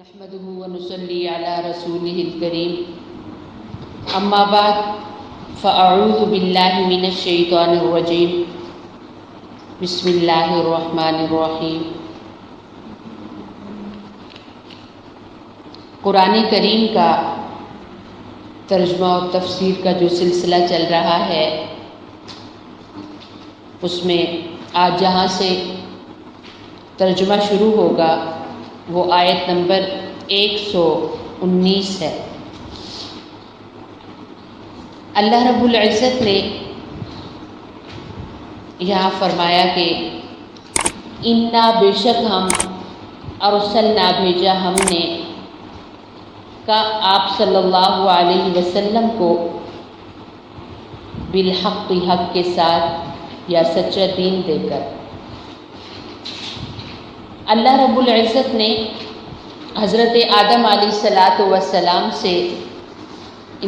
نحمده ونصلي على رسوله الكريم اما بعد فاعوذ باللہ من الشیطان الرجیم بسم اللہ الرحمن الرحیم۔ قرآن کریم کا ترجمہ و تفسیر کا جو سلسلہ چل رہا ہے اس میں آج جہاں سے ترجمہ شروع ہوگا وہ آیت نمبر 119 ہے۔ اللہ رب العزت نے یہاں فرمایا کہ انا بے شک ہم ارسلنا بھیجا ہم نے کا آپ صلی اللہ علیہ وسلم کو بالحق حق کے ساتھ یا سچا دین دے کر۔ اللہ رب العزت نے حضرت آدم علیہ السلام سے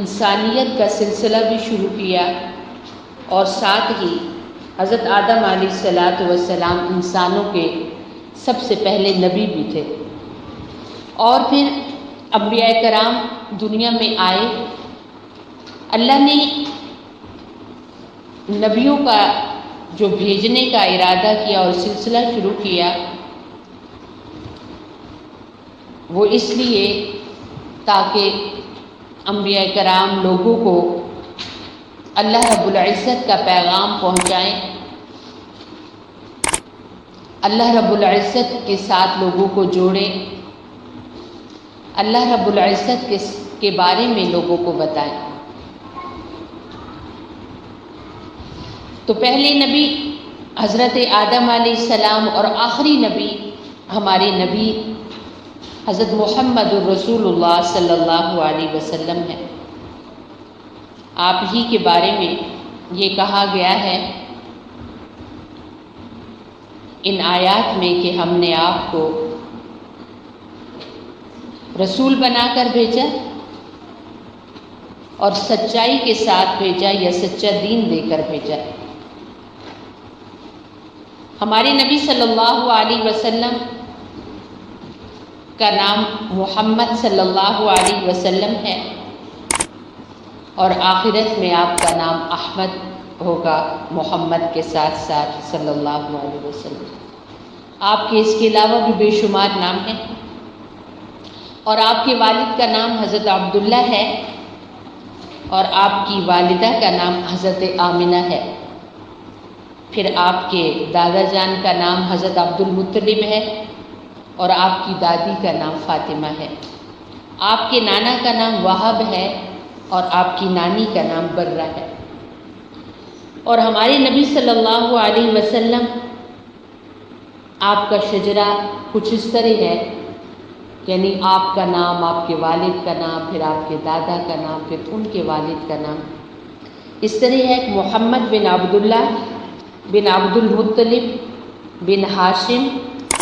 انسانیت کا سلسلہ بھی شروع کیا اور ساتھ ہی حضرت آدم علیہ السلام انسانوں کے سب سے پہلے نبی بھی تھے، اور پھر انبیاء کرام دنیا میں آئے۔ اللہ نے نبیوں کا جو بھیجنے کا ارادہ کیا اور سلسلہ شروع کیا وہ اس لیے تاکہ انبیاء کرام لوگوں کو اللہ رب العزت کا پیغام پہنچائیں، اللہ رب العزت کے ساتھ لوگوں کو جوڑیں، اللہ رب العزت کے بارے میں لوگوں کو بتائیں۔ تو پہلے نبی حضرت آدم علیہ السلام اور آخری نبی ہمارے نبی حضرت محمد الرسول اللہ صلی اللہ علیہ وسلم ہے۔ آپ ہی کے بارے میں یہ کہا گیا ہے ان آیات میں کہ ہم نے آپ کو رسول بنا کر بھیجا اور سچائی کے ساتھ بھیجا یا سچا دین دے کر بھیجا۔ ہمارے نبی صلی اللہ علیہ وسلم کا نام محمد صلی اللہ علیہ وسلم ہے اور آخرت میں آپ کا نام احمد ہوگا، محمد کے ساتھ ساتھ صلی اللہ علیہ وسلم۔ آپ کے اس کے علاوہ بھی بے شمار نام ہیں، اور آپ کے والد کا نام حضرت عبداللہ ہے اور آپ کی والدہ کا نام حضرت آمنہ ہے۔ پھر آپ کے دادا جان کا نام حضرت عبد المطلب ہے اور آپ کی دادی کا نام فاطمہ ہے۔ آپ کے نانا کا نام وہب ہے اور آپ کی نانی کا نام برہ ہے۔ اور ہمارے نبی صلی اللہ علیہ وسلم آپ کا شجرہ کچھ اس طرح ہے، یعنی آپ کا نام، آپ کے والد کا نام، پھر آپ کے دادا کا نام، پھر ان کے والد کا نام اس طرح ہے۔ محمد بن عبداللہ بن عبد المطلب بن ہاشم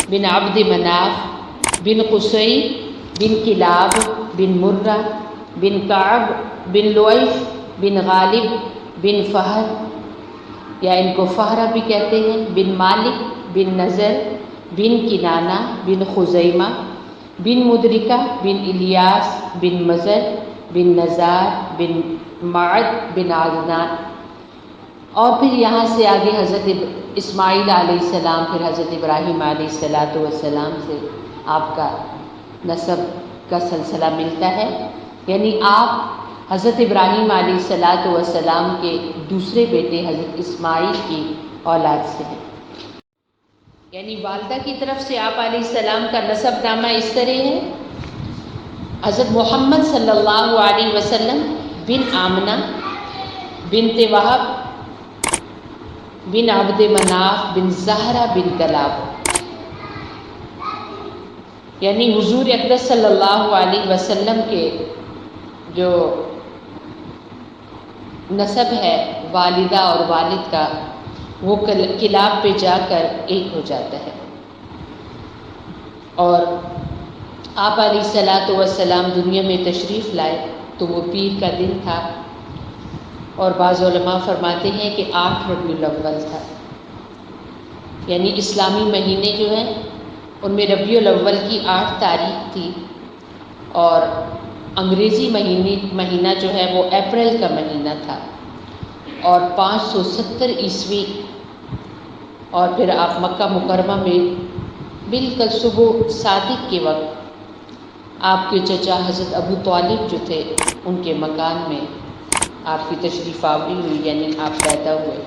بن عبد مناف بن قصی بن کلاب بن مرہ بن کعب بن لؤیف بن غالب بن فہد یا ان کو فہرہ بھی کہتے ہیں، بن مالک بن نضر بن کنانہ بن خزیمہ بن مدرکہ بن الیاس بن مزر بن نزار بن معد بن عدنان۔ اور پھر یہاں سے آگے حضرت اسماعیل علیہ السلام، پھر حضرت ابراہیم علیہ السلام سے آپ کا نسب کا سلسلہ ملتا ہے، یعنی آپ حضرت ابراہیم علیہ السلام کے دوسرے بیٹے حضرت اسماعیل کی اولاد سے ہیں، یعنی والدہ کی طرف سے آپ علیہ السلام کا نسب نامہ اس طرح ہے۔ حضرت محمد صلی اللہ علیہ وسلم بن آمنہ بنت وہب بن عبد مناف بن زہرہ بن کلاب، یعنی حضور اقدس صلی اللہ علیہ وسلم کے جو نسب ہے والدہ اور والد کا وہ کلاب پہ جا کر ایک ہو جاتا ہے۔ اور آپ علیہ السلام دنیا میں تشریف لائے تو وہ پیر کا دن تھا، اور بعض علماء فرماتے ہیں کہ 8 ربیع الاول تھا، یعنی اسلامی مہینے جو ہیں ان میں ربیع الاول کی 8 تاریخ تھی اور انگریزی مہینہ جو ہے وہ اپریل کا مہینہ تھا، اور 570 عیسوی، اور پھر آپ مکہ مکرمہ میں بالکل صبح صادق کے وقت آپ کے چچا حضرت ابو طالب جو تھے ان کے مکان میں آپ کی تشریف آوری ہوئی، یعنی آپ پیدا ہوئے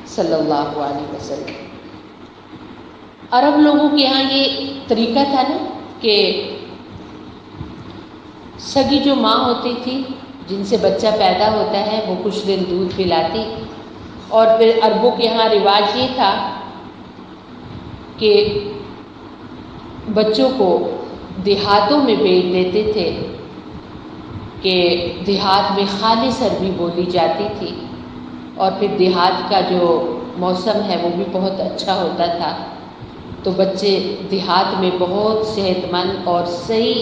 صلی اللہ علیہ وسلم۔ عرب لوگوں کے یہاں یہ طریقہ تھا نا کہ سگی جو ماں ہوتی تھی جن سے بچہ پیدا ہوتا ہے وہ کچھ دن دودھ پلاتی، اور پھر عربوں کے یہاں رواج یہ تھا کہ بچوں کو دیہاتوں میں بھیج دیتے تھے کہ دیہات میں خالص عربی بولی جاتی تھی، اور پھر دیہات کا جو موسم ہے وہ بھی بہت اچھا ہوتا تھا، تو بچے دیہات میں بہت صحت مند اور صحیح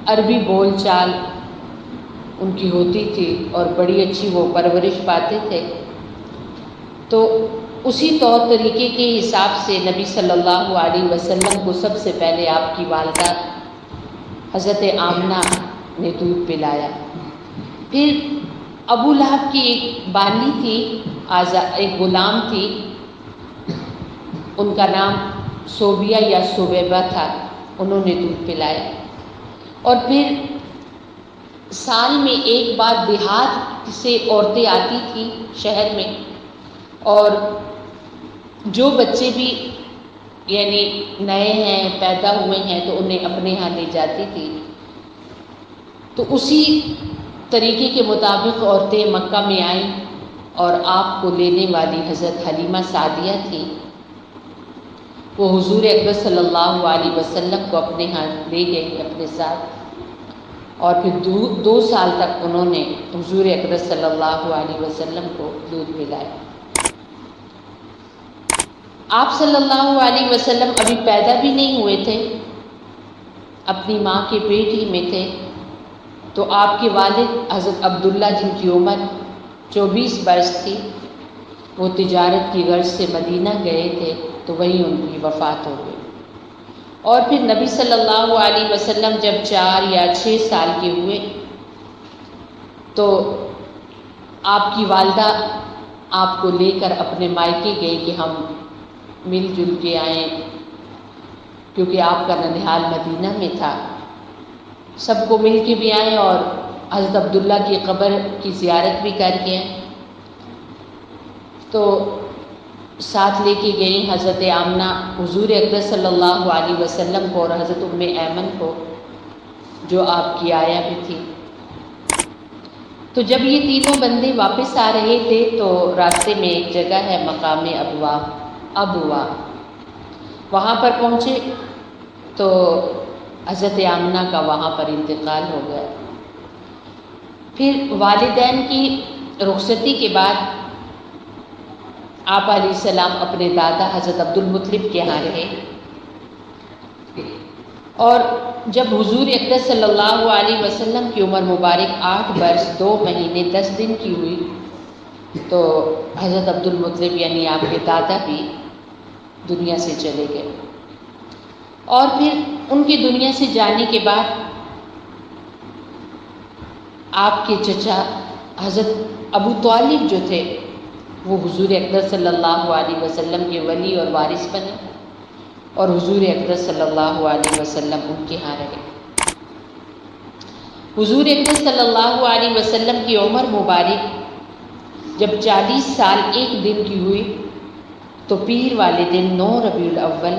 عربی بول چال ان کی ہوتی تھی اور بڑی اچھی وہ پرورش پاتے تھے۔ تو اسی طور طریقے کے حساب سے نبی صلی اللہ علیہ وسلم کو سب سے پہلے آپ کی والدہ حضرت آمنہ نے دودھ پلایا۔ پھر ابو لہب کی ایک بانی تھی، ایک غلام تھی، ان کا نام صوبیہ یا صوبیبہ تھا، انہوں نے دودھ پلایا۔ اور پھر سال میں ایک بار دیہات سے عورتیں آتی تھیں شہر میں، اور جو بچے بھی یعنی نئے ہیں پیدا ہوئے ہیں تو انہیں اپنے ہاں لے جاتی تھی۔ تو اسی طریقے کے مطابق عورتیں مکہ میں آئیں، اور آپ کو لینے والی حضرت حلیمہ سعدیہ تھی، وہ حضور اکبر صلی اللہ علیہ وسلم کو اپنے ہاں لے گئی اپنے ساتھ، اور پھر 2 سال تک انہوں نے حضور اکبر صلی اللہ علیہ وسلم کو دودھ پلایا۔ آپ صلی اللہ علیہ وسلم ابھی پیدا بھی نہیں ہوئے تھے، اپنی ماں کے پیٹ ہی میں تھے، تو آپ کے والد حضرت عبداللہ جن کی عمر 24 برس تھی، وہ تجارت کی غرض سے مدینہ گئے تھے، تو وہیں ان کی وفات ہو گئی۔ اور پھر نبی صلی اللہ علیہ وسلم جب 4 یا 6 سال کے ہوئے تو آپ کی والدہ آپ کو لے کر اپنے مائکے گئے کہ ہم مل جل کے آئیں، کیونکہ آپ کا ننھیال مدینہ میں تھا، سب کو مل کے بھی آئیں اور حضرت عبداللہ کی قبر کی زیارت بھی کر کے آئیں۔ تو ساتھ لے کے گئیں حضرت آمنہ حضور اکبر صلی اللہ علیہ وسلم کو اور حضرت ام ایمن کو، جو آپ کی آیا بھی تھی۔ تو جب یہ تینوں بندے واپس آ رہے تھے تو راستے میں ایک جگہ ہے مقام ابوا، وہاں پر پہنچے تو حضرت آمنہ کا وہاں پر انتقال ہو گیا۔ پھر والدین کی رخصتی کے بعد آپ علیہ السلام اپنے دادا حضرت عبد المطلب کے یہاں رہے، اور جب حضور اکبر صلی اللہ علیہ وسلم کی عمر مبارک 8 برس 2 مہینے 10 دن کی ہوئی تو حضرت عبد المطلب یعنی آپ کے دادا بھی دنیا سے چلے گئے۔ اور پھر ان کے دنیا سے جانے کے بعد آپ کے چچا حضرت ابو طالب جو تھے وہ حضور اکبر صلی اللہ علیہ وسلم کے ولی اور وارث بنے، اور حضور اکبر صلی اللہ علیہ وسلم ان کے ہاں رہے۔ حضور اکبر صلی اللہ علیہ وسلم کی عمر مبارک جب 40 سال 1 دن کی ہوئی تو پیر والے دن 9 ربیع الاول،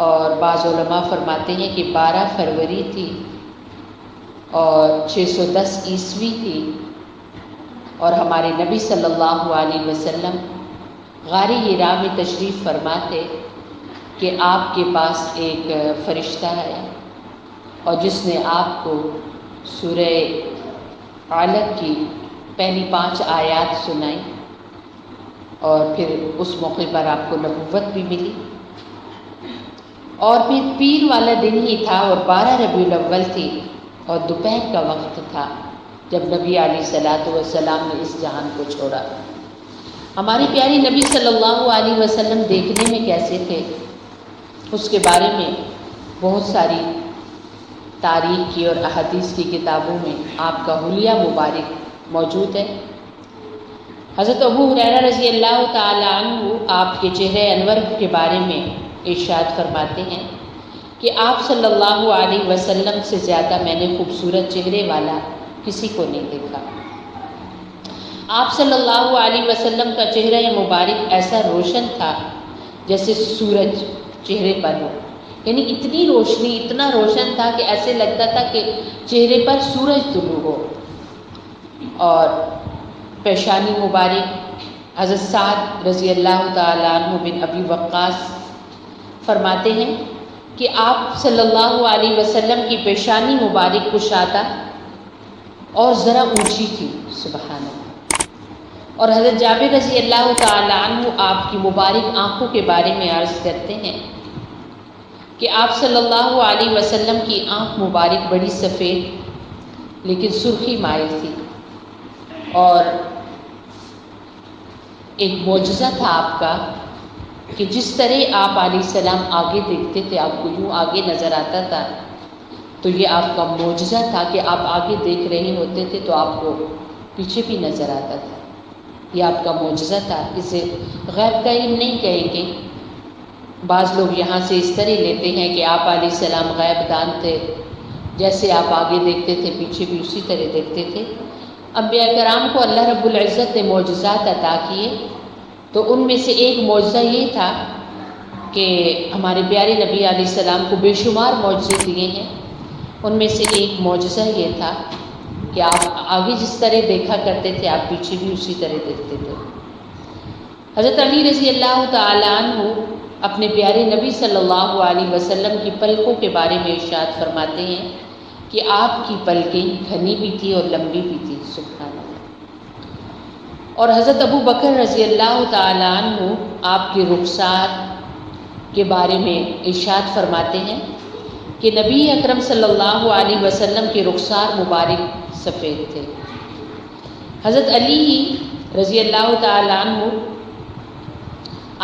اور بعض علماء فرماتے ہیں کہ 12 فروری تھی اور 610 عیسوی تھی، اور ہمارے نبی صلی اللہ علیہ وسلم غار حرا میں تشریف فرما تھے کہ آپ کے پاس ایک فرشتہ ہے اور جس نے آپ کو سورہ علق کی پہلی 5 آیات سنائی، اور پھر اس موقع پر آپ کو نبوت بھی ملی۔ اور پھر پیر والا دن ہی تھا اور 12 ربیع الاول تھی اور دوپہر کا وقت تھا جب نبی علیہ الصلوۃ والسلام نے اس جہان کو چھوڑا۔ ہمارے پیارے نبی صلی اللہ علیہ وسلم دیکھنے میں کیسے تھے، اس کے بارے میں بہت ساری تاریخ کی اور احادیث کی کتابوں میں آپ کا حلیہ مبارک موجود ہے۔ حضرت ابو ہریرہ رضی اللہ تعالیٰ عنہ آپ کے چہرے انور کے بارے میں ارشاد فرماتے ہیں کہ آپ صلی اللہ علیہ وسلم سے زیادہ میں نے خوبصورت چہرے والا کسی کو نہیں دیکھا۔ آپ صلی اللہ علیہ وسلم کا چہرہ مبارک ایسا روشن تھا جیسے سورج چہرے پر ہو، یعنی اتنی روشنی، اتنا روشن تھا کہ ایسے لگتا تھا کہ چہرے پر سورج طلوع ہو۔ اور پیشانی مبارک، حضرت سعد رضی اللہ تعالیٰ عنہ بن ابی وقاص فرماتے ہیں کہ آپ صلی اللہ علیہ وسلم کی پیشانی مبارک کشادہ اور ذرا اونچی تھی، سبحان اللہ۔ اور حضرت جابر رضی اللہ تعالیٰ عنہ آپ کی مبارک آنکھوں کے بارے میں عرض کرتے ہیں کہ آپ صلی اللہ علیہ وسلم کی آنکھ مبارک بڑی سفید لیکن سرخی مائل تھی، اور ایک معجزہ تھا آپ کا کہ جس طرح آپ علیہ السلام آگے دیکھتے تھے، آپ کو یوں آگے نظر آتا تھا، تو یہ آپ کا معجزہ تھا کہ آپ آگے دیکھ رہے ہوتے تھے تو آپ کو پیچھے بھی نظر آتا تھا۔ یہ آپ کا معجزہ تھا، اسے غیب کا علم نہیں کہیں گے۔ بعض لوگ یہاں سے اس طرح لیتے ہیں کہ آپ علیہ السلام غیب دان تھے، جیسے آپ آگے دیکھتے تھے پیچھے بھی اسی طرح دیکھتے تھے۔ انبیاء کرام کو اللہ رب العزت نے معجزات عطا کیے، تو ان میں سے ایک معجزہ یہ تھا کہ ہمارے پیارے نبی علیہ السلام کو بے شمار معجزے دیے ہیں۔ ان میں سے ایک معجزہ یہ تھا کہ آپ آگے جس طرح دیکھا کرتے تھے آپ پیچھے بھی اسی طرح دیکھتے تھے۔ حضرت علی رضی اللہ تعالیٰ عنہ اپنے پیارے نبی صلی اللہ علیہ وسلم کی پلکوں کے بارے میں ارشاد فرماتے ہیں کہ آپ کی پلکیں گھنی بھی تھی اور لمبی بھی تھی، سبحان اللہ۔ اور حضرت ابو بکر رضی اللہ تعالیٰ عنہ آپ کے رخسار کے بارے میں ارشاد فرماتے ہیں کہ نبی اکرم صلی اللہ علیہ وسلم کے رخسار مبارک سفید تھے۔ حضرت علی رضی اللہ تعالیٰ عنہ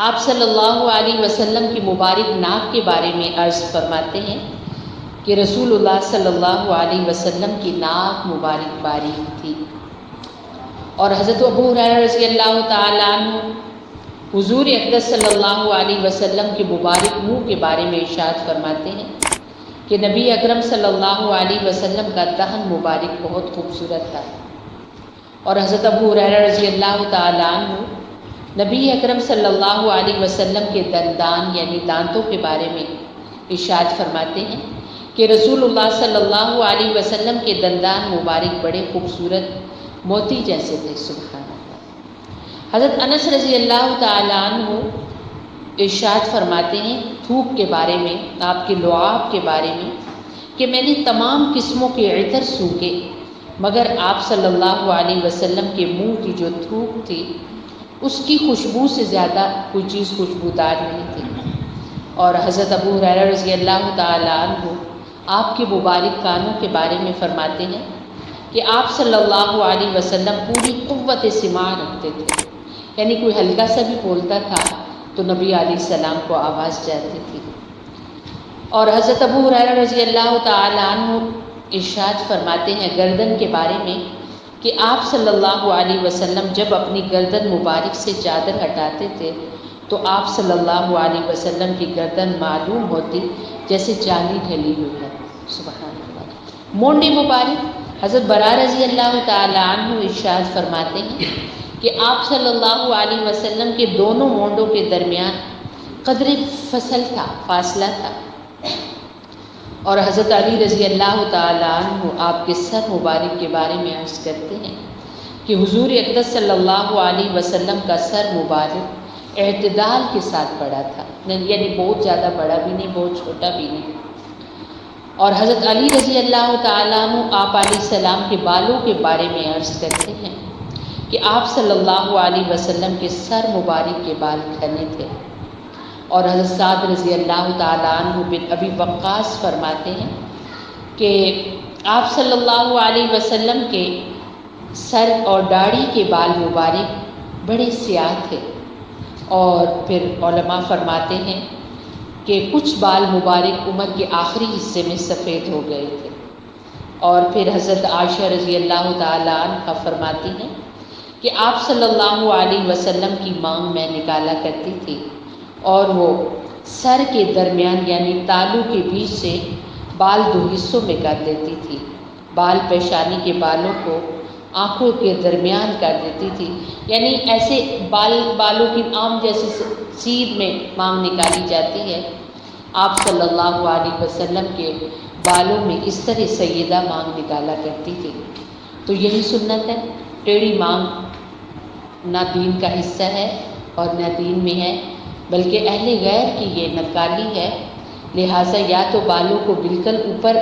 آپ صلی اللہ علیہ وسلم کی مبارک ناک کے بارے میں عرض فرماتے ہیں کہ رسول اللہ صلی اللہ علیہ وسلم کی ناک مبارک باریک تھی۔ اور حضرت ابو ہریرہ رضی اللہ تعالیٰ عنہ حضور اقدس صلی اللہ علیہ وسلم کے مبارک منہ کے بارے میں ارشاد فرماتے ہیں کہ نبی اکرم صلی اللہ علیہ وسلم کا دہن مبارک بہت خوبصورت تھا۔ اور حضرت ابو ہریرہ رضی اللہ تعالیٰ عنہ نبی اکرم صلی اللہ علیہ وسلم کے دندان یعنی دانتوں کے بارے میں ارشاد فرماتے ہیں کہ رسول اللہ صلی اللہ علیہ وسلم کے دندان مبارک بڑے خوبصورت موتی جیسے تھے، سبحان اللہ۔ حضرت انس رضی اللہ تعالیٰ عنہ ارشاد فرماتے ہیں تھوک کے بارے میں، آپ کے لعاب کے بارے میں، کہ میں نے تمام قسموں کے عطر سونگے مگر آپ صلی اللہ علیہ وسلم کے منہ کی جو تھوک تھی اس کی خوشبو سے زیادہ کوئی چیز خوشبودار نہیں تھی۔ اور حضرت ابو ہریرہ رضی اللہ تعالیٰ عنہ آپ کے مبارک کانوں کے بارے میں فرماتے ہیں کہ آپ صلی اللہ علیہ وسلم پوری قوت سماع رکھتے تھے، یعنی کوئی ہلکا سا بھی بولتا تھا تو نبی علیہ السلام کو آواز جاتی تھی۔ اور حضرت ابو ہریرہ رضی اللہ تعالیٰ عنہ ارشاد فرماتے ہیں گردن کے بارے میں کہ آپ صلی اللہ علیہ وسلم جب اپنی گردن مبارک سے چادر ہٹاتے تھے تو آپ صلی اللہ علیہ وسلم کی گردن معلوم ہوتی جیسے چاندی ڈھلی ہوئی ہے، سبحان اللہ۔ مونڈے مبارک، حضرت برا رضی اللہ تعالیٰ عنہ ارشاد فرماتے ہیں کہ آپ صلی اللہ علیہ وسلم کے دونوں مونڈوں کے درمیان قدر فصل تھا، فاصلہ تھا۔ اور حضرت علی رضی اللہ تعالیٰ عنہ آپ کے سر مبارک کے بارے میں عرض کرتے ہیں کہ حضور اقدس صلی اللہ علیہ وسلم کا سر مبارک اعتدال کے ساتھ بڑا تھا، یعنی بہت زیادہ بڑا بھی نہیں بہت چھوٹا بھی نہیں۔ اور حضرت علی رضی اللہ تعالیٰ عنہ آپ علیہ السلام کے بالوں کے بارے میں عرض کرتے ہیں کہ آپ صلی اللہ علیہ وسلم کے سر مبارک کے بال گھنے تھے۔ اور حضرت سعد رضی اللہ تعالیٰ عنہ بن ابی وقاص فرماتے ہیں کہ آپ صلی اللہ علیہ وسلم کے سر اور داڑھی کے بال مبارک بڑے سیاہ تھے۔ اور پھر علماء فرماتے ہیں کہ کچھ بال مبارک عمر کے آخری حصے میں سفید ہو گئے تھے۔ اور پھر حضرت عائشہ رضی اللہ تعالیٰ عنہ فرماتی ہیں کہ آپ صلی اللہ علیہ وسلم کی مانگ میں نکالا کرتی تھی اور وہ سر کے درمیان یعنی تالو کے بیچ سے بال دو حصوں میں کر دیتی تھی، بال پیشانی کے بالوں کو آنکھوں کے درمیان کر دیتی تھی، یعنی ایسے بالوں کی عام جیسے سیدھ میں مانگ نکالی جاتی ہے، آپ صلی اللہ علیہ وسلم کے بالوں میں اس طرح سیدہ مانگ نکالا کرتی تھی۔ تو یہی سنت ہے، ٹیڑھی مانگ نہ دین کا حصہ ہے اور نہ دین میں ہے، بلکہ اہل غیر کی یہ نکالی ہے، لہٰذا یا تو بالوں کو بالکل اوپر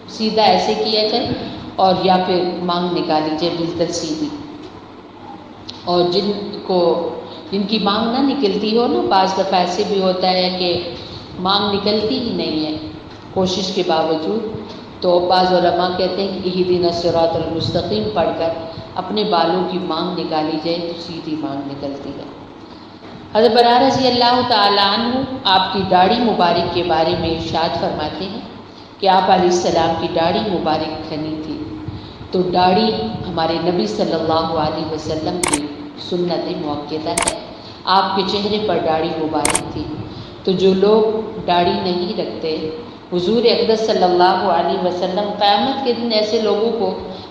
سیدھا ایسے کیا جائے اور یا پھر مانگ نکالی جائے بالکل سیدھی۔ اور جن کی مانگ نہ نکلتی ہو نا، بعض دفعہ ایسے بھی ہوتا ہے کہ مانگ نکلتی ہی نہیں ہے کوشش کے باوجود، تو بعض علماء کہتے ہیں کہ اہدنا الصراط المستقیم پڑھ کر اپنے بالوں کی مانگ نکالی جائے تو سیدھی مانگ نکلتی ہے۔ حضرت براء رضی اللہ تعالیٰ عنہ آپ کی داڑھی مبارک کے بارے میں ارشاد فرماتے ہیں کہ آپ علیہ السلام کی داڑھی مبارک گھنی تھی۔ تو داڑھی ہمارے نبی صلی اللہ علیہ وسلم کی سنت مؤکدہ ہے، آپ کے چہرے پر داڑھی مبارک تھی۔ تو جو لوگ داڑھی نہیں رکھتے، حضور اقدس صلی اللہ علیہ وسلم قیامت کے دن ایسے لوگوں کو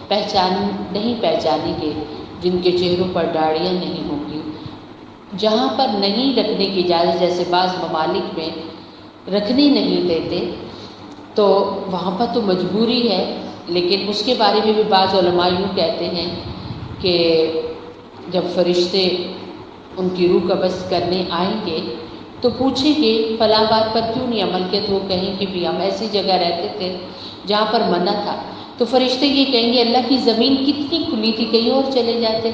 نہیں پہچانیں گے جن کے چہروں پر داڑیاں نہیں ہوں گی۔ جہاں پر نہیں رکھنے کی اجازت، جیسے بعض ممالک میں رکھنے نہیں دیتے، تو وہاں پر تو مجبوری ہے، لیکن اس کے بارے میں بھی بعض علماء یوں کہتے ہیں کہ جب فرشتے ان کی روح قبض کرنے آئیں گے تو پوچھیں گے فلاں بات پر کیوں نہیں عمل کیا، تو وہ کہیں کہ بھی ہم ایسی جگہ رہتے تھے جہاں پر منع تھا، تو فرشتے یہ کہیں گے اللہ کی زمین کتنی کھلی تھی، کہیں اور چلے جاتے۔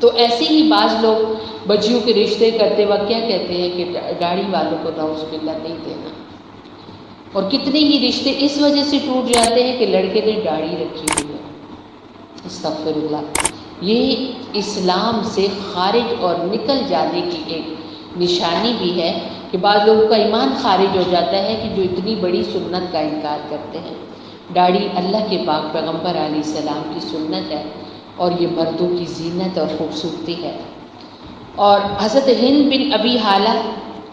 تو ایسے ہی بعض لوگ بچیوں کے رشتے کرتے وقت کیا کہتے ہیں کہ داڑھی والوں کو نعوذ باللہ نہیں دینا، اور کتنے ہی رشتے اس وجہ سے ٹوٹ جاتے ہیں کہ لڑکے نے داڑھی رکھی ہوئی ہے۔ استغفر اللہ۔ یہ اسلام سے خارج اور نکل جانے کی ایک نشانی بھی ہے کہ بعض لوگوں کا ایمان خارج ہو جاتا ہے کہ جو اتنی بڑی سنت کا انکار کرتے ہیں۔ داڑھی اللہ کے پاک پیغمبر علیہ السلام کی سنت ہے اور یہ مردوں کی زینت اور خوبصورتی ہے۔ اور حضرت ہند بن ابی حالہ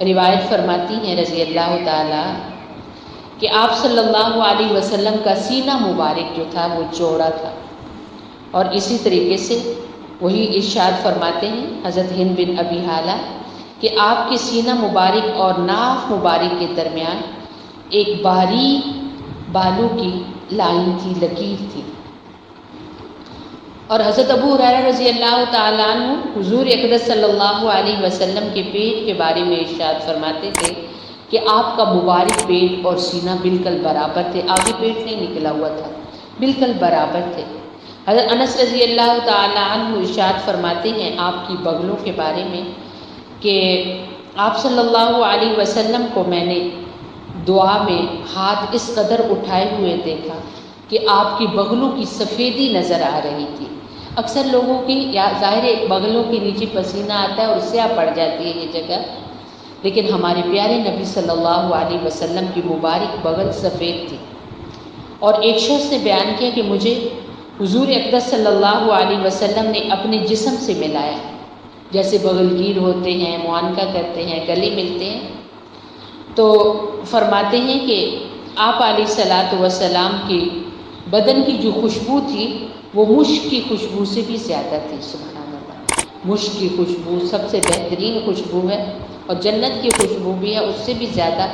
روایت فرماتی ہیں رضی اللہ تعالیٰ کہ آپ صلی اللہ علیہ وسلم کا سینہ مبارک جو تھا وہ چوڑا تھا، اور اسی طریقے سے وہی ارشاد فرماتے ہیں حضرت ہند بن ابی حالہ کہ آپ کے سینہ مبارک اور ناف مبارک کے درمیان ایک باریک بالوں کی لائن تھی، لکیر تھی۔ اور حضرت ابو ہریرہ رضی اللہ تعالیٰ عنہ حضور اقدس صلی اللہ علیہ وسلم کے پیٹ کے بارے میں ارشاد فرماتے تھے کہ آپ کا مبارک پیٹ اور سینہ بالکل برابر تھے، آگے پیٹ نہیں نکلا ہوا تھا، بالکل برابر تھے۔ حضرت انس رضی اللہ تعالیٰ عنہ ارشاد فرماتے ہیں آپ کی بغلوں کے بارے میں کہ آپ صلی اللہ علیہ وسلم کو میں نے دعا میں ہاتھ اس قدر اٹھائے ہوئے دیکھا کہ آپ کی بغلوں کی سفیدی نظر آ رہی تھی۔ اکثر لوگوں کی ظاہر بغلوں کے نیچے پسینہ آتا ہے اور سیاہ پڑ جاتی ہے یہ جگہ، لیکن ہمارے پیارے نبی صلی اللہ علیہ وسلم کی مبارک بغل سفید تھی۔ اور ایک شخص نے بیان کیا کہ مجھے حضور اقدس صلی اللہ علیہ وسلم نے اپنے جسم سے ملایا، جیسے بغل گیر ہوتے ہیں، معانقہ کرتے ہیں، گلے ملتے ہیں، تو فرماتے ہیں کہ آپ علیہ الصلاۃ والسلام کی بدن کی جو خوشبو تھی وہ مشک کی خوشبو سے بھی زیادہ تھی۔ سبحان اللہ، مشک کی خوشبو سب سے بہترین خوشبو ہے اور جنت کی خوشبو بھی ہے، اس سے بھی زیادہ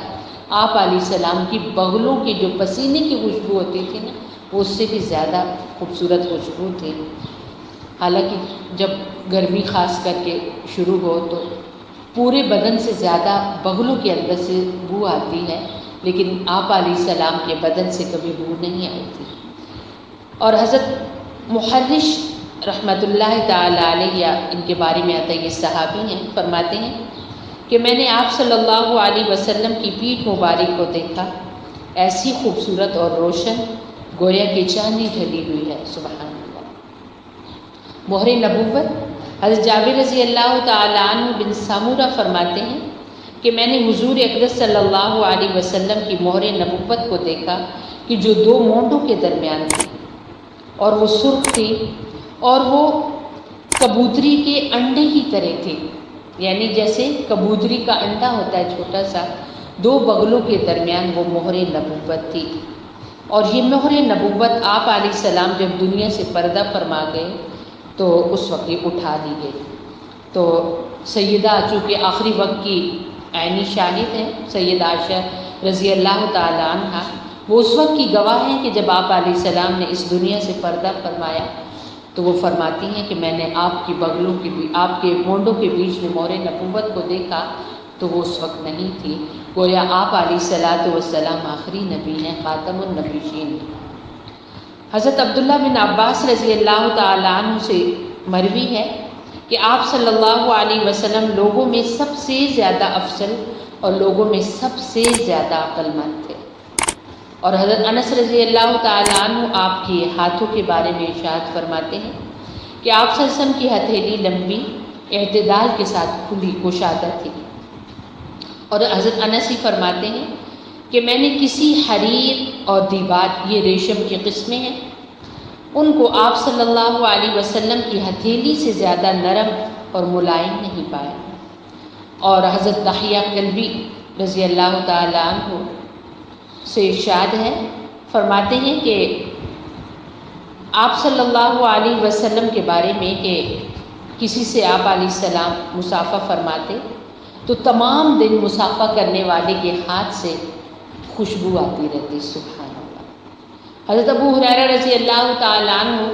آپ علیہ السلام کی بغلوں کی جو پسینے کی خوشبو ہوتی تھی نا، وہ اس سے بھی زیادہ خوبصورت خوشبو تھی۔ حالانکہ جب گرمی خاص کر کے شروع ہو تو پورے بدن سے زیادہ بغلوں کے اندر سے بو آتی ہے، لیکن آپ علیہ السلام کے بدن سے کبھی بو نہیں آئی تھی۔ اور حضرت محرش رحمۃ اللہ تعالی علیہ ان کے بارے میں آتا ہے، یہ صحابی ہیں، فرماتے ہیں کہ میں نے آپ صلی اللہ علیہ وسلم کی پیٹھ مبارک کو دیکھا، ایسی خوبصورت اور روشن گویا کہ چاندنی ڈھلی ہوئی ہے۔ سبحان اللہ۔ مہر نبوت حضرت جابر رضی اللہ تعالیٰ عنہ بن سامورہ فرماتے ہیں کہ کہ میں نے حضور اقدس صلی اللہ علیہ وسلم کی مہر نبوت کو دیکھا کہ جو دو مونڈوں کے درمیان تھی اور وہ سرخ تھی اور وہ کبوتری کے انڈے کی طرح تھی، یعنی جیسے کبوتری کا انڈا ہوتا ہے چھوٹا سا، دو بغلوں کے درمیان وہ مہر نبوت تھی۔ اور یہ مہر نبوت آپ علیہ السلام جب دنیا سے پردہ فرما گئے تو اس وقت یہ اٹھا دی گئی۔ تو سیدہ چونکہ آخری وقت کی عینی شاہد ہیں، سیدہ عائشہ رضی اللہ تعالی عنہ، وہ اس وقت کی گواہ ہیں کہ جب آپ علیہ السلام نے اس دنیا سے پردہ فرمایا تو وہ فرماتی ہیں کہ میں نے آپ کی بغلوں کے آپ کے مونڈوں کے بیچ میں مہر نبوت کو دیکھا تو وہ اس وقت نہیں تھی، گویا آپ علیہ الصلاۃ والسلام آخری نبی ہیں، خاتم النبیین۔ حضرت عبداللہ بن عباس رضی اللہ تعالی عنہ سے مروی ہے کہ آپ صلی اللہ علیہ وسلم لوگوں میں سب سے زیادہ افضل اور لوگوں میں سب سے زیادہ عقل مند تھے۔ اور حضرت انس رضی اللہ تعالی عنہ آپ کے ہاتھوں کے بارے میں ارشاد فرماتے ہیں کہ آپ صلی اللہ علیہ وسلم کی ہتھیلی لمبی، اعتدال کے ساتھ کھلی کشادہ تھی۔ اور حضرت انس ہی فرماتے ہیں کہ میں نے کسی حریر اور دیباج، یہ ریشم کی قسمیں ہیں، ان کو آپ صلی اللہ علیہ وسلم کی ہتھیلی سے زیادہ نرم اور ملائم نہیں پایا۔ اور حضرت دحیہ کلبی رضی اللہ تعالی عنہ سے ارشاد ہے، فرماتے ہیں کہ آپ صلی اللہ علیہ وسلم کے بارے میں کہ کسی سے آپ علیہ السلام مصافحہ فرماتے تو تمام دن مصافحہ کرنے والے کے ہاتھ سے خوشبو آتی رہتی، سبحان اللہ۔ حضرت ابو ہریرہ رضی اللہ تعالی عنہ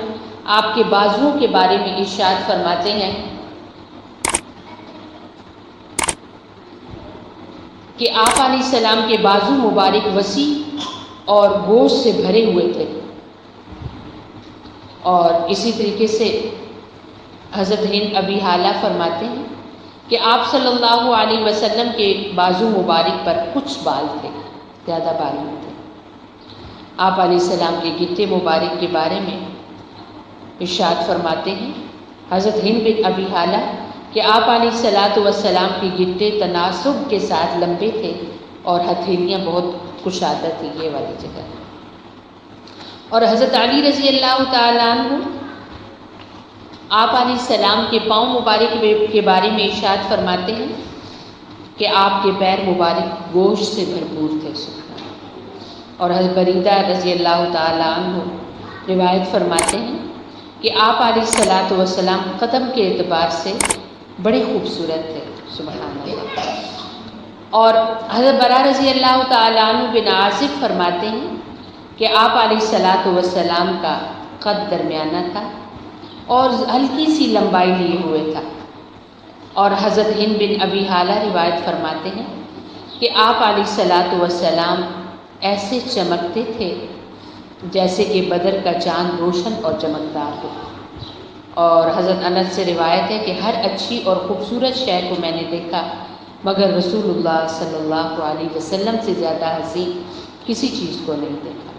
آپ کے بازوؤں کے بارے میں ارشاد فرماتے ہیں کہ آپ علیہ السلام کے بازو مبارک وسیع اور گوشت سے بھرے ہوئے تھے۔ اور اسی طریقے سے حضرت ہند ابی حالہ فرماتے ہیں کہ آپ صلی اللہ علیہ وسلم کے بازو مبارک پر کچھ بال تھے، زیادہ بال نہیں تھے۔ آپ علیہ السلام کے گٹے مبارک کے بارے میں ارشاد فرماتے ہیں حضرت ہند بن ابی حالہ کہ آپ علیہ الصلاۃ والسلام کے گٹے تناسب کے ساتھ لمبے تھے اور ہتھیلیاں بہت کشادہ تھی، یہ والی جگہ۔ اور حضرت علی رضی اللہ تعالی عنہ آپ علیہ السلام کے پاؤں مبارک کے بارے میں ارشاد فرماتے ہیں کہ آپ کے پیر مبارک گوشت سے بھرپور تھے، سبحان اللہ۔ اور حضرت بریدہ رضی اللہ تعالی عنہ روایت فرماتے ہیں کہ آپ علیہ الصلاۃ والسلام قدم کے اعتبار سے بڑے خوبصورت تھے، سبحان اللہ۔ اور حضرت برا رضی اللہ تعالی عنہ بن عازب فرماتے ہیں کہ آپ علیہ الصلاۃ والسلام کا قد درمیانہ تھا اور ہلکی سی لمبائی لیے ہوئے تھا۔ اور حضرت ہند بن ابی حالہ روایت فرماتے ہیں کہ آپ علیہ الصلاۃ والسلام ایسے چمکتے تھے جیسے کہ بدر کا چاند روشن اور چمکدار ہو۔ اور حضرت انس سے روایت ہے کہ ہر اچھی اور خوبصورت شے کو میں نے دیکھا مگر رسول اللہ صلی اللہ علیہ وسلم سے زیادہ حسین کسی چیز کو نہیں دیکھا۔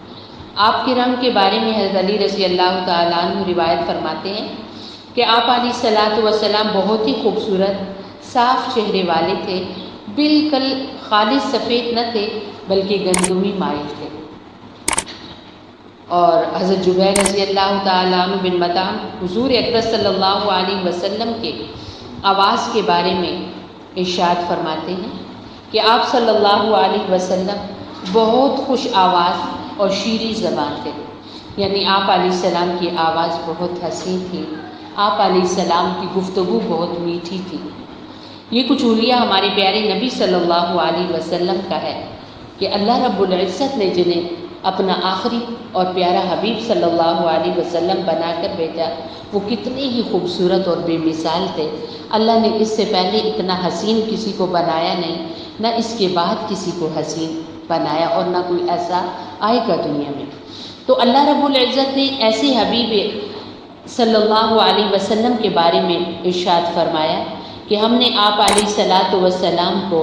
آپ کے رنگ کے بارے میں حضرت علی رضی اللہ تعالیٰ عنہ روایت فرماتے ہیں کہ آپ علیہ الصلاۃ والسلام بہت ہی خوبصورت صاف چہرے والے تھے، بالکل خالص سفید نہ تھے بلکہ گندمی مائل تھے۔ اور حضرت جبیر رضی اللہ تعالیٰ عنہ بن مطعم حضور اقدس صلی اللہ علیہ وسلم کے آواز کے بارے میں ارشاد فرماتے ہیں کہ آپ صلی اللہ علیہ وسلم بہت خوش آواز اور شیریں زبان تھے، یعنی آپ علیہ السلام کی آواز بہت حسین تھی، آپ علیہ السلام کی گفتگو بہت میٹھی تھی۔ یہ کچھ حلیہ ہمارے پیارے نبی صلی اللہ علیہ وسلم کا ہے کہ اللہ رب العزت نے جنہیں اپنا آخری اور پیارا حبیب صلی اللہ علیہ وسلم بنا کر بھیجا وہ کتنے ہی خوبصورت اور بے مثال تھے۔ اللہ نے اس سے پہلے اتنا حسین کسی کو بنایا نہیں، نہ اس کے بعد کسی کو حسین بنایا اور نہ کوئی ایسا آئے گا دنیا میں۔ تو اللہ رب العزت نے ایسے حبیب صلی اللہ علیہ وسلم کے بارے میں ارشاد فرمایا کہ ہم نے آپ علیہ الصلاۃ والسلام کو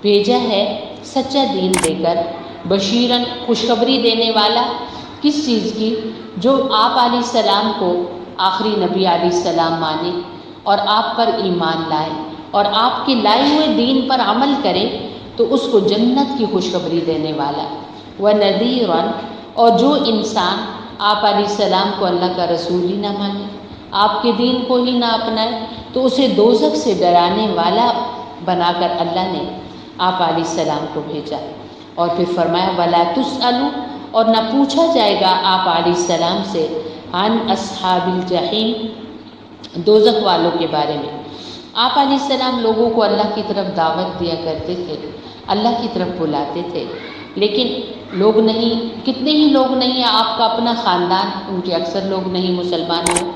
بھیجا ہے سچا دین دے کر، بشیرن خوشخبری دینے والا، کس چیز کی؟ جو آپ علیہ السلام کو آخری نبی علیہ السلام مانے اور آپ پر ایمان لائے اور آپ کے لائے ہوئے دین پر عمل کرے تو اس کو جنت کی خوشخبری دینے والا، وَنَذِيرًا، اور جو انسان آپ علیہ السلام کو اللہ کا رسول ہی نہ مانے، آپ کے دین کو ہی نہ اپنائے، تو اسے دوزخ سے ڈرانے والا بنا کر اللہ نے آپ علیہ السلام کو بھیجا۔ اور پھر فرمایا وَلَا تُسْأَلُ، اور نہ پوچھا جائے گا آپ علیہ السلام سے عن اصحاب الجحیم، دوزخ والوں کے بارے میں۔ آپ علیہ السلام لوگوں کو اللہ کی طرف دعوت دیا کرتے تھے، اللہ کی طرف بلاتے تھے، لیکن لوگ نہیں، کتنے ہی لوگ نہیں ہیں، آپ کا اپنا خاندان، ان کے اکثر لوگ نہیں مسلمان ہوئے،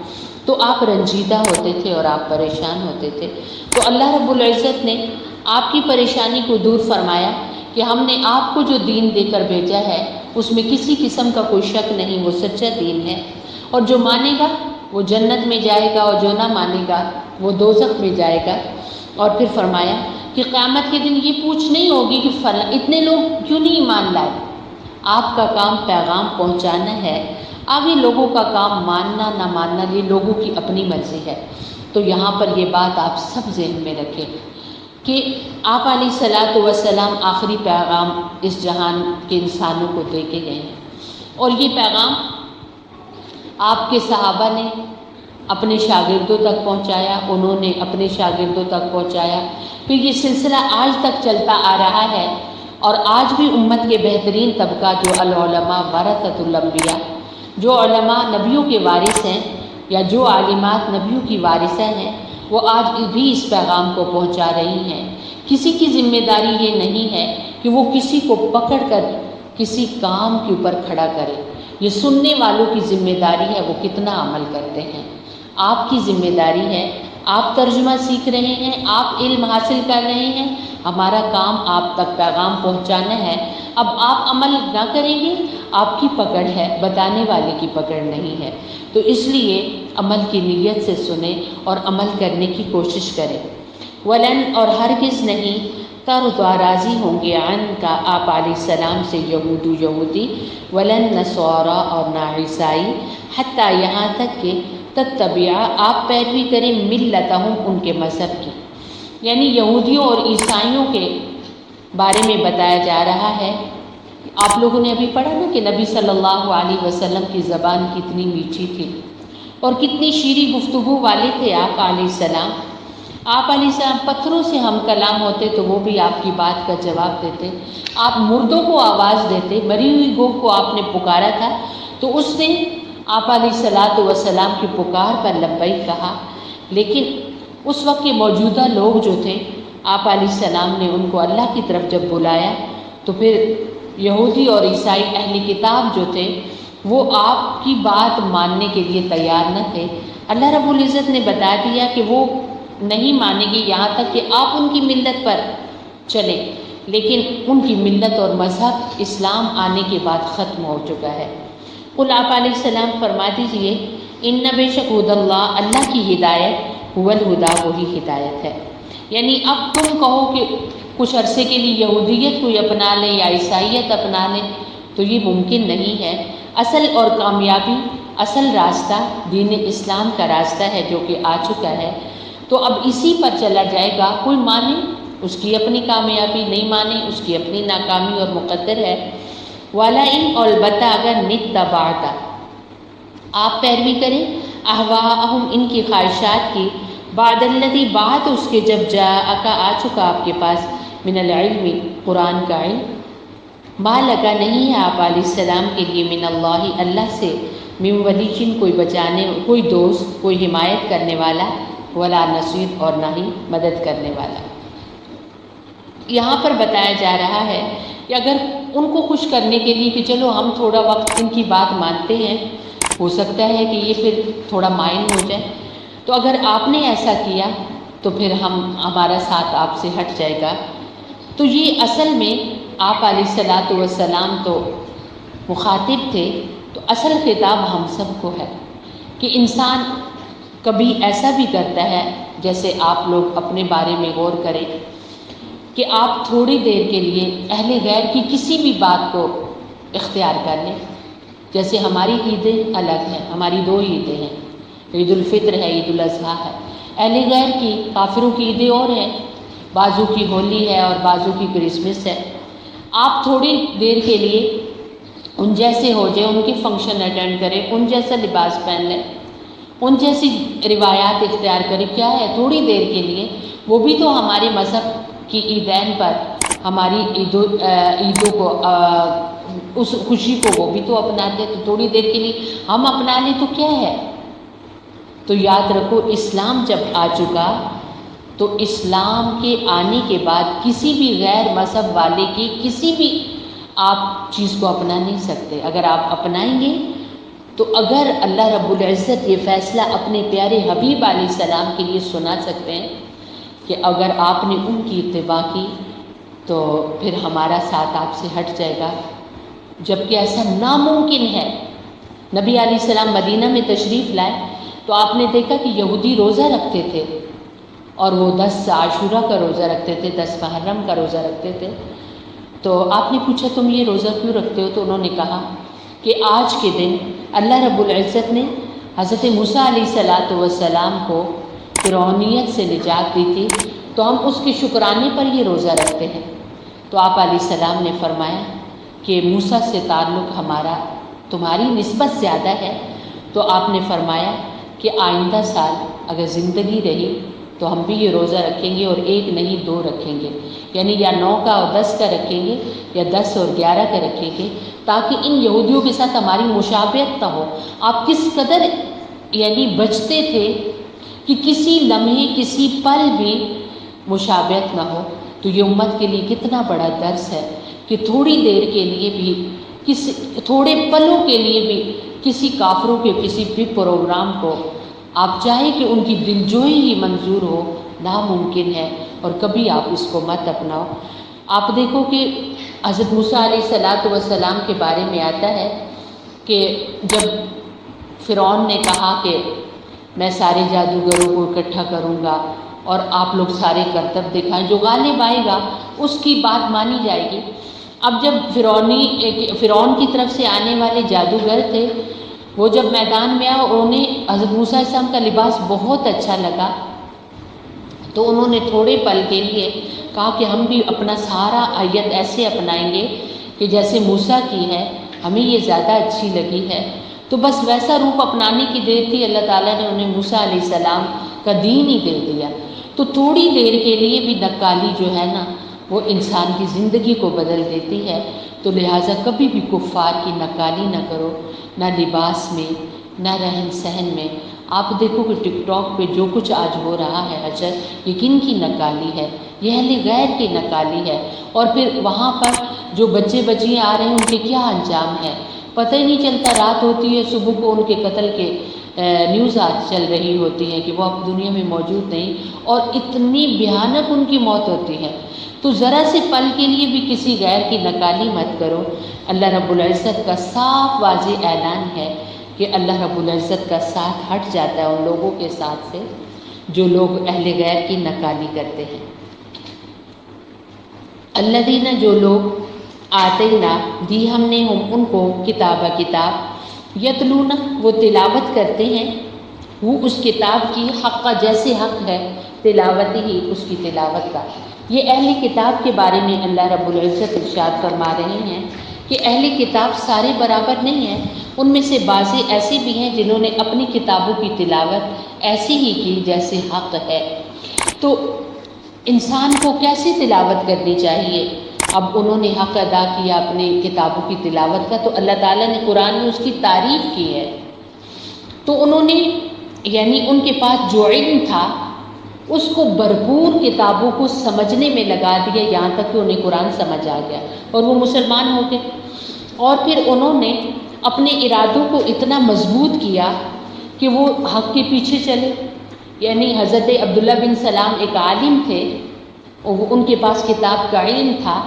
تو آپ رنجیدہ ہوتے تھے اور آپ پریشان ہوتے تھے۔ تو اللہ رب العزت نے آپ کی پریشانی کو دور فرمایا کہ ہم نے آپ کو جو دین دے کر بھیجا ہے اس میں کسی قسم کا کوئی شک نہیں، وہ سچا دین ہے، اور جو مانے گا وہ جنت میں جائے گا اور جو نہ مانے گا وہ دوزخ میں جائے گا۔ اور پھر فرمایا کہ قیامت کے دن یہ پوچھ نہیں ہوگی کہ اتنے لوگ کیوں نہیں ایمان لائے، آپ کا کام پیغام پہنچانا ہے، آگے لوگوں کا کام ماننا نہ ماننا یہ لوگوں کی اپنی مرضی ہے۔ تو یہاں پر یہ بات آپ سب ذہن میں رکھیں کہ آپ علیہ الصلاۃ والسلام آخری پیغام اس جہان کے انسانوں کو دے کے گئے ہیں، اور یہ پیغام آپ کے صحابہ نے اپنے شاگردوں تک پہنچایا، انہوں نے اپنے شاگردوں تک پہنچایا، پھر یہ سلسلہ آج تک چلتا آ رہا ہے، اور آج بھی امت کے بہترین طبقہ جو العلماء ورثۃ الانبیاء، جو علماء نبیوں کے وارث ہیں یا جو عالمات نبیوں کی وارثہ ہیں، وہ آج بھی اس پیغام کو پہنچا رہی ہیں۔ کسی کی ذمہ داری یہ نہیں ہے کہ وہ کسی کو پکڑ کر کسی کام کے اوپر کھڑا کرے، یہ سننے والوں کی ذمہ داری ہے وہ کتنا عمل کرتے ہیں۔ آپ کی ذمہ داری ہے، آپ ترجمہ سیکھ رہے ہیں، آپ علم حاصل کر رہے ہیں، ہمارا کام آپ تک پیغام پہنچانا ہے۔ اب آپ عمل نہ کریں گے، آپ کی پکڑ ہے، بتانے والے کی پکڑ نہیں ہے۔ تو اس لیے عمل کی نیت سے سنیں اور عمل کرنے کی کوشش کریں۔ ولن، اور ہرگز نہیں، ترضیٰ راضی ہوں گے عن کا آپ علیہ السلام سے یہودی، ولن نصارا، اور نہ عیسائی، حتیٰ یہاں تک کہ تتبع، آپ پیروی کریں ملتہم، ان کے مذہب کی۔ یعنی یہودیوں اور عیسائیوں کے بارے میں بتایا جا رہا ہے۔ آپ لوگوں نے ابھی پڑھا نا کہ نبی صلی اللہ علیہ وسلم کی زبان کتنی میٹھی تھی اور کتنی شیریں گفتگو والے تھے آپ علیہ السلام۔ آپ علیہ السلام پتھروں سے ہم کلام ہوتے تو وہ بھی آپ کی بات کا جواب دیتے، آپ مردوں کو آواز دیتے، مری ہوئی گو کو آپ نے پکارا تھا تو اس نے آپ علیہ الصلاۃ والسلام کی پکار پر لبیک کہا، لیکن اس وقت کے موجودہ لوگ جو تھے آپ علیہ السلام نے ان کو اللہ کی طرف جب بلایا تو پھر یہودی اور عیسائی اہل کتاب جو تھے وہ آپ کی بات ماننے کے لیے تیار نہ تھے۔ اللہ رب العزت نے بتا دیا کہ وہ نہیں مانیں گے یہاں تک کہ آپ ان کی ملت پر چلیں، لیکن ان کی ملت اور مذہب اسلام آنے کے بعد ختم ہو چکا ہے۔ قل، آپ علیہ السلام فرما دیجئے، ان بے شک ہدی اللہ، اللہ کی ہدایت، هو الہدا، وہی ہدایت ہے۔ یعنی اب تم کہو کہ کچھ عرصے کے لیے یہودیت کوئی اپنا لیں یا عیسائیت اپنا لیں تو یہ ممکن نہیں ہے۔ اصل اور کامیابی، اصل راستہ دین اسلام کا راستہ ہے جو کہ آ چکا ہے، تو اب اسی پر چلا جائے گا۔ کوئی مانے اس کی اپنی کامیابی، نہیں مانے اس کی اپنی ناکامی اور مقدر ہے۔ وَلَئِنْ، اور البتہ اگر نِتَّبَعْتَ، آپ پیروی کریں، اہواءہم، ان کی خواہشات کی، بعد الذی، بعد اس کے جب جاءک، آ چکا آپ کے پاس، من العلم، قرآن کا علم، ما لگا، نہیں ہے آپ علیہ السلام کے لیے، من اللہ، اللہ سے، من ولی، کوئی بچانے، کوئی دوست، کوئی حمایت کرنے والا، ولا نصیر، اور نہ ہی مدد کرنے والا۔ یہاں پر بتایا جا رہا ہے کہ اگر ان کو خوش کرنے کے لیے کہ چلو ہم تھوڑا وقت ان کی بات مانتے ہیں، ہو سکتا ہے کہ یہ پھر تھوڑا مائل ہو جائے، تو اگر آپ نے ایسا کیا تو پھر ہمارا ساتھ آپ سے ہٹ جائے گا۔ تو یہ اصل میں آپ علیہ الصلاۃ والسلام تو مخاطب تھے، تو اصل خطاب ہم سب کو ہے کہ انسان کبھی ایسا بھی کرتا ہے، جیسے آپ لوگ اپنے بارے میں غور کریں کہ آپ تھوڑی دیر کے لیے اہل غیر کی کسی بھی بات کو اختیار کر لیں۔ جیسے ہماری عیدیں الگ ہیں، ہماری دو عیدیں ہیں، عید الفطر ہے، عید الاضحیٰ ہے۔ اہل غیر کی کافروں کی عیدیں اور ہیں، بعضوں کی ہولی ہے اور بعضوں کی کرسمس ہے۔ آپ تھوڑی دیر کے لیے ان جیسے ہو جائیں، ان کے فنکشن اٹینڈ کریں، ان جیسا لباس پہن لیں، ان جیسی روایات اختیار کریں، کیا ہے تھوڑی دیر کے لیے، وہ بھی تو ہمارے مذہب کی عیدین پر ہماری عیدوں کو اس خوشی کو وہ بھی تو اپناتے، تو تھوڑی دیر کے لیے ہم اپنا لیں تو کیا ہے۔ تو یاد رکھو، اسلام جب آ چکا تو اسلام کے آنے کے بعد کسی بھی غیر مذہب والے کی کسی بھی آپ چیز کو اپنا نہیں سکتے۔ اگر آپ اپنائیں گے تو اگر اللہ رب العزت یہ فیصلہ اپنے پیارے حبیب علیہ السلام کے لیے سنا سکتے ہیں کہ اگر آپ نے ان کی اتباع کی تو پھر ہمارا ساتھ آپ سے ہٹ جائے گا، جبکہ ایسا ناممکن ہے۔ نبی علیہ السلام مدینہ میں تشریف لائے تو آپ نے دیکھا کہ یہودی روزہ رکھتے تھے، اور وہ 10 عاشورہ کا روزہ رکھتے تھے، 10 محرم کا روزہ رکھتے تھے۔ تو آپ نے پوچھا تم یہ روزہ کیوں رکھتے ہو؟ تو انہوں نے کہا کہ آج کے دن اللہ رب العزت نے حضرت موسیٰ علیہ السلام کو فرعونیت سے نجات دی تھی، تو ہم اس کے شکرانے پر یہ روزہ رکھتے ہیں۔ تو آپ علیہ السلام نے فرمایا کہ موسیٰ سے تعلق ہمارا تمہاری نسبت زیادہ ہے، تو آپ نے فرمایا کہ آئندہ سال اگر زندگی رہی تو ہم بھی یہ روزہ رکھیں گے، اور 1 نہیں 2 رکھیں گے، یعنی یا 9 کا اور 10 کا رکھیں گے یا 10 اور 11 کا رکھیں گے، تاکہ ان یہودیوں کے ساتھ ہماری مشابہت نہ ہو۔ آپ کس قدر یعنی بچتے تھے کہ کسی لمحے کسی پل بھی مشابہت نہ ہو۔ تو یہ امت کے لیے کتنا بڑا درس ہے کہ تھوڑی دیر کے لیے بھی، تھوڑے پلوں کے لیے بھی کسی کافروں کے کسی بھی پروگرام کو آپ چاہیں کہ ان کی دلجوئی ہی منظور ہو، ناممکن ہے، اور کبھی آپ اس کو مت اپناؤ۔ آپ دیکھو کہ حضرت موسیٰ علیہ السلام کے بارے میں آتا ہے کہ جب فرعون نے کہا کہ میں سارے جادوگروں کو اکٹھا کروں گا اور آپ لوگ سارے کرتب دکھائیں، جو غالب آئے گا اس کی بات مانی جائے گی۔ اب جب فرعون کی طرف سے آنے والے جادوگر تھے، وہ جب میدان میں آئے، انہیں حضرت موسیٰ علیہ السلام کا لباس بہت اچھا لگا، تو انہوں نے تھوڑے پل کے لیے کہا کہ ہم بھی اپنا سارا آیت ایسے اپنائیں گے کہ جیسے موسیٰ کی ہے، ہمیں یہ زیادہ اچھی لگی ہے۔ تو بس ویسا روپ اپنانے کی دیر تھی، اللہ تعالیٰ نے انہیں موسیٰ علیہ السلام کا دین ہی دے دیا۔ تو تھوڑی دیر کے لیے بھی نقالی جو ہے نا، وہ انسان کی زندگی کو بدل دیتی ہے۔ تو لہٰذا کبھی بھی کفار کی نقالی نہ کرو، نہ لباس میں، نہ رہن سہن میں۔ آپ دیکھو کہ ٹک ٹاک پہ جو کچھ آج ہو رہا ہے حجر، یہ کن کی نقالی ہے؟ یہ اہل غیر کی نقالی ہے۔ اور پھر وہاں پر جو بچے بچیاں آ رہے ہیں ان کے کیا انجام ہے، پتہ ہی نہیں چلتا، رات ہوتی ہے صبح کو ان کے قتل کے نیوز آج چل رہی ہوتی ہے کہ وہ اب دنیا میں موجود نہیں، اور اتنی بھیانک ان کی موت ہوتی ہے۔ تو ذرا سے پل کے لیے بھی کسی غیر کی نقالی مت کرو۔ اللہ رب العزت کا صاف واضح اعلان ہے کہ اللہ رب العزت کا ساتھ ہٹ جاتا ہے ان لوگوں کے ساتھ سے جو لوگ اہل غیر کی نقالی کرتے ہیں۔ الذین، جو لوگ آتینا، دی ہم نے ان کو کتاب یتلون، وہ تلاوت کرتے ہیں، وہ اس کتاب کی حق کا، جیسے حق ہے تلاوت ہی اس کی تلاوت کا۔ یہ اہل کتاب کے بارے میں اللہ رب العزت ارشاد فرما رہے ہیں کہ اہل کتاب سارے برابر نہیں ہیں، ان میں سے بعضے ایسے بھی ہیں جنہوں نے اپنی کتابوں کی تلاوت ایسی ہی کی جیسے حق ہے۔ تو انسان کو کیسے تلاوت کرنی چاہیے؟ اب انہوں نے حق ادا کیا اپنی کتابوں کی تلاوت کا، تو اللہ تعالیٰ نے قرآن میں اس کی تعریف کی ہے۔ تو انہوں نے یعنی ان کے پاس جو علم تھا اس کو بھرپور کتابوں کو سمجھنے میں لگا دیا، یہاں تک کہ انہیں قرآن سمجھ آ گیا اور وہ مسلمان ہو گئے۔ اور پھر انہوں نے اپنے ارادوں کو اتنا مضبوط کیا کہ وہ حق کے پیچھے چلے۔ یعنی حضرت عبداللہ بن سلام ایک عالم تھے، ان کے پاس کتاب کا علم تھا،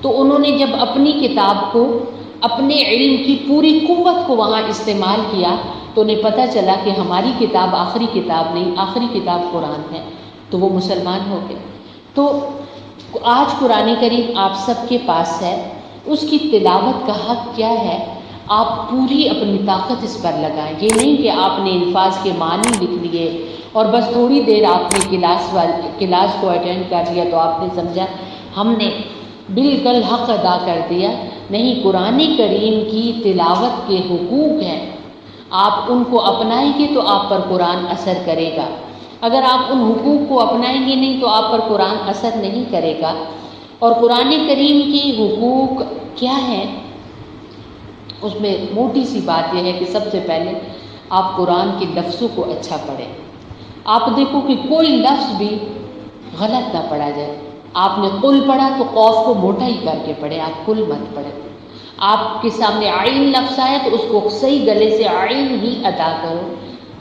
تو انہوں نے جب اپنی کتاب کو، اپنے علم کی پوری قوت کو وہاں استعمال کیا تو انہیں پتہ چلا کہ ہماری کتاب آخری کتاب نہیں، آخری کتاب قرآن ہے، تو وہ مسلمان ہو گئے۔ تو آج قرآن کریم آپ سب کے پاس ہے، اس کی تلاوت کا حق کیا ہے؟ آپ پوری اپنی طاقت اس پر لگائیں۔ یہ نہیں کہ آپ نے الفاظ کے معنی لکھ لیے اور بس تھوڑی دیر آپ نے کلاس کو اٹینڈ کر لیا تو آپ نے سمجھا ہم نے بالکل حق ادا کر دیا. نہیں، قرآن کریم کی تلاوت کے حقوق ہیں، آپ ان کو اپنائیں گے تو آپ پر قرآن اثر کرے گا. اگر آپ ان حقوق کو اپنائیں گے نہیں تو آپ پر قرآن اثر نہیں کرے گا. اور قرآن کریم کی حقوق کیا ہیں؟ اس میں موٹی سی بات یہ ہے کہ سب سے پہلے آپ قرآن کے لفظوں کو اچھا پڑھیں. آپ دیکھو کہ کوئی لفظ بھی غلط نہ پڑھا جائے. آپ نے قل پڑھا تو قوف کو موٹا ہی کر کے پڑھیں، آپ کل مت پڑھیں. آپ کے سامنے عین لفظ آیا تو اس کو صحیح گلے سے عین ہی ادا کرو،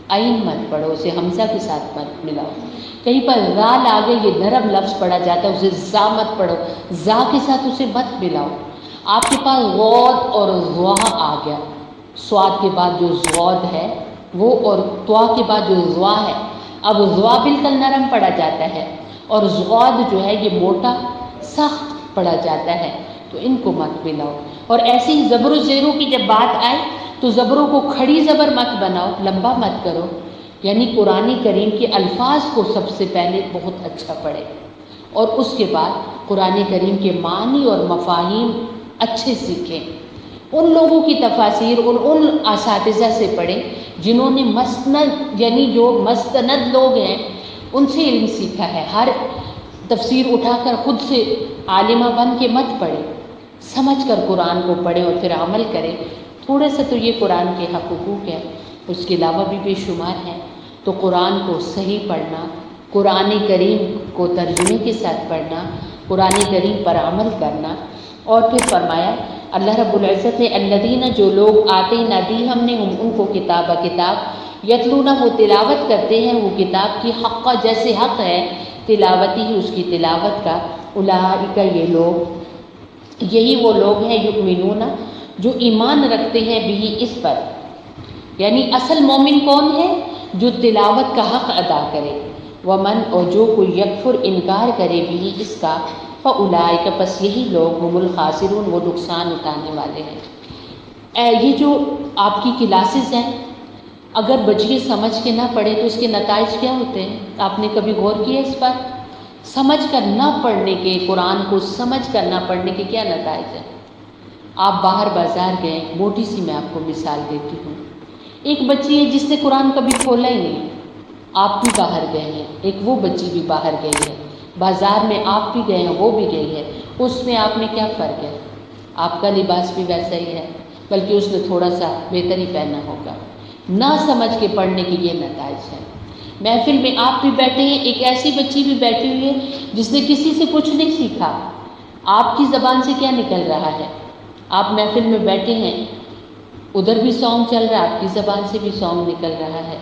عین مت پڑھو، اسے حمزہ کے ساتھ مت ملاؤ. کہیں پر ذال آگے یہ نرم لفظ پڑھا جاتا ہے، اسے زا مت پڑھو، زا کے ساتھ اسے مت ملاؤ. آپ کے پاس غوت اور ضوا آ گیا، سواد کے بعد جو زواد ہے وہ، اور طوا کے بعد جو ضوا ہے. اب ضوا بالکل نرم پڑھا جاتا ہے اور زواد جو ہے یہ موٹا سخت پڑھا جاتا ہے، تو ان کو مت ملاؤ. اور ایسے ہی زبر و زیروں کی جب بات آئے تو زبروں کو کھڑی زبر مت بناؤ، لمبا مت کرو. یعنی قرآن کریم کے الفاظ کو سب سے پہلے بہت اچھا پڑھے اور اس کے بعد قرآن کریم کے معنی اور مفاہیم اچھے سیکھیں. ان لوگوں کی تفاسیر ان اساتذہ سے پڑھیں جنہوں نے مسند، یعنی جو مستند لوگ ہیں ان سے علم سیکھا ہے. ہر تفسیر اٹھا کر خود سے عالمہ بن کے مت پڑھیں، سمجھ کر قرآن کو پڑھیں اور پھر عمل کریں. تھوڑا سا تو یہ قرآن کے حقوق ہے، اس کے علاوہ بھی بے شمار ہیں. تو قرآن کو صحیح پڑھنا، قرآن کریم کو ترجمے کے ساتھ پڑھنا، قرآن کریم پر عمل کرنا. اور پھر فرمایا اللہ رب العزت نے الذین، جو لوگ آتے نہ دی ہم نے ان کو کتاب یتلونہ، وہ تلاوت کرتے ہیں وہ کتاب کی، حق جیسے حق ہے تلاوتی ہی اس کی تلاوت کا. اولئک، یہ لوگ، یہی وہ لوگ ہیں یؤمنون، جو ایمان رکھتے ہیں بھی اس پر. یعنی اصل مومن کون ہے؟ جو تلاوت کا حق ادا کرے. ومن، اور جو کوئی یکفر، انکار کرے بھی اس کا، فاولئک، پس یہی لوگ، هم الخاسرون، وہ نقصان اٹھانے والے ہیں. یہ جو آپ کی کلاسز ہیں اگر بچے سمجھ کے نہ پڑھے تو اس کے نتائج کیا ہوتے ہیں؟ آپ نے کبھی غور کیا اس پر؟ سمجھ کر نہ پڑھنے کے، قرآن کو سمجھ کر نہ پڑھنے کے کیا نتائج ہیں؟ آپ باہر بازار گئے، موٹی سی میں آپ کو مثال دیتی ہوں. ایک بچی ہے جس نے قرآن کبھی کھولا ہی نہیں، آپ بھی باہر گئے ہیں، ایک وہ بچی بھی باہر گئی ہے، بازار میں آپ بھی گئے ہیں وہ بھی گئی ہے. اس میں آپ میں کیا فرق ہے؟ آپ کا لباس بھی ویسا ہی ہے، بلکہ اس نے تھوڑا سا بہتر ہی پہنا ہوگا. نہ سمجھ کے پڑھنے کے یہ نتائج ہیں. محفل میں آپ بھی بیٹھے ہیں، ایک ایسی بچی بھی بیٹھی ہوئی ہے جس نے کسی سے کچھ نہیں سیکھا. آپ کی زبان سے کیا نکل رہا ہے؟ آپ محفل میں بیٹھے ہیں، ادھر بھی سانگ چل رہا ہے، آپ کی زبان سے بھی سانگ نکل رہا ہے.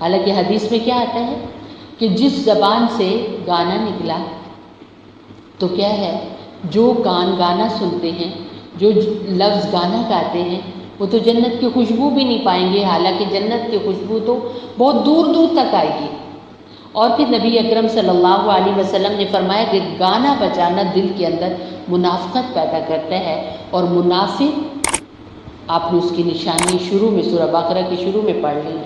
حالانکہ حدیث میں کیا آتا ہے کہ جس زبان سے گانا نکلا تو کیا ہے، جو کان گانا سنتے ہیں، جو لفظ گانا گاتے ہیں، وہ تو جنت کی خوشبو بھی نہیں پائیں گے. حالانکہ جنت کی خوشبو تو بہت دور دور تک آئے گی. اور پھر نبی اکرم صلی اللہ علیہ وسلم نے فرمایا کہ گانا بجانا دل کے اندر منافقت پیدا کرتا ہے، اور منافق، آپ نے اس کی نشانی شروع میں سورہ بقرہ کے شروع میں پڑھ لی.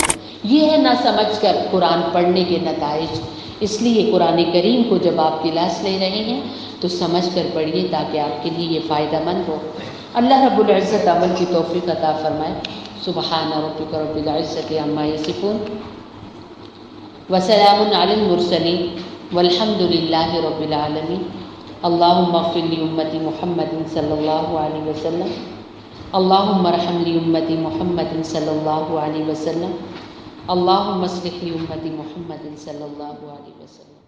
یہ ہے نہ سمجھ کر قرآن پڑھنے کے نتائج. اس لیے قرآن کریم کو جب آپ کلاس لے رہے ہیں تو سمجھ کر پڑھیے تاکہ آپ کے لیے یہ فائدہ مند ہو. اللہ رب العزت عمل کی توفیق عطا فرمائے. سبحان ربک رب العزت عما یصفون وسلام علی المرسلین والحمد للہ رب العالمین. اللہم اغفر لامت محمد صلی اللہ علیہ وسلم. اللہم ارحم لامت محمد صلی اللہ علیہ وسلم. اللہم اصلح لامت محمد صلی اللہ علیہ وسلم.